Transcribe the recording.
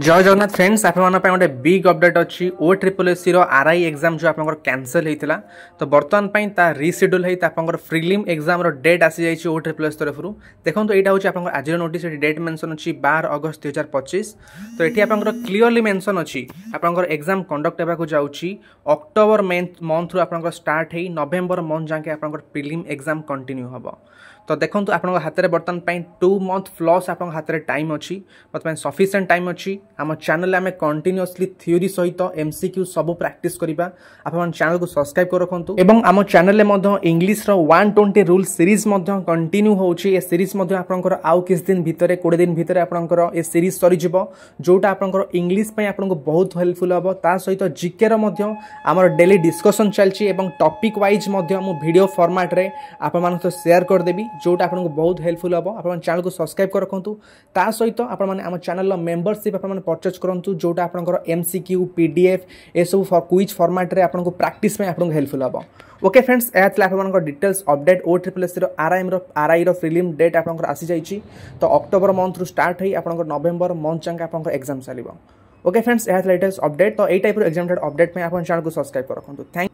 जय जगन्नाथ फ्रेंड्स आप गोटे बिग अपडेट अच्छी ओ ट्रिपल एससी आरआई एग्जाम जो आप कैंसल होता तो बर्तमान ता रिशेड्यूल होता आप प्रिलिम एग्जाम डेट आसी जाइए ओ ट्रिपल एस तरफ देखो यहाँ हूँ आप आज नोटिस डेट मेंशन अच्छी 12 अगस्त 2025 तो ये आप क्लीयरली मेंशन अच्छी आप एग्जाम कंडक्ट होगा जाऊँगी अक्टोबर मंथ रू आप स्टार्ट हो नवेम्बर मंथ जाके आप प्रिलिम एग्जाम कंटिन्यू हम तो देखो आप हाथ में बर्तमान 2 मंथ प्लस आप हाथ में टाइम अच्छी बर्तमान सफिशिएंट टाइम अच्छी आम चैनल आम कंटिन्यूअसली थ्योरी सहित एमसीक्यू सब प्रैक्टिस करबा आप चैनल को सब्सक्राइब कर रखु एवं आम चैनल में इंग्लिश 120 रूल सीरीज कंटिन्यू होची ए सीरीज आपंकर आउ किस दिन भितर 20 दिन भितर आपंकर ए सीरीज सरी जोटा आपंकर इंग्लिश आपको बहुत हेल्पफुल हम ता सहित जीके आमर डेली डिस्कशन चलती टॉपिक वाइज वीडियो फॉर्मेट रे आप शेयर करदेवी जोटा आपको बहुत हेल्पफुल हम आप चैनल को सब्सक्राइब कर रखु ता सहित आप चैनल मेंबरशिप आप परचेज करूँ जोटा आपंकर एमसीक्यू पीडीएफ ये सब क्विज फॉर्मेट रे आपको प्रैक्टिस में आपको हेल्पफुल हम ओके फ्रेंड्स आप details update O triple S RI prelim date आपंकर आसी जाइए तो अक्टोबर मंथ रू स्टार्ट हो आप नवेम्बर मंथ जाके आप एग्जाम चलो ओके फ्रेंड्स डिटेल्स अपडेट तो यही टाइप एग्जाम अपडेट में आप चैनल को सब्सक्राइब कर रखु थैंक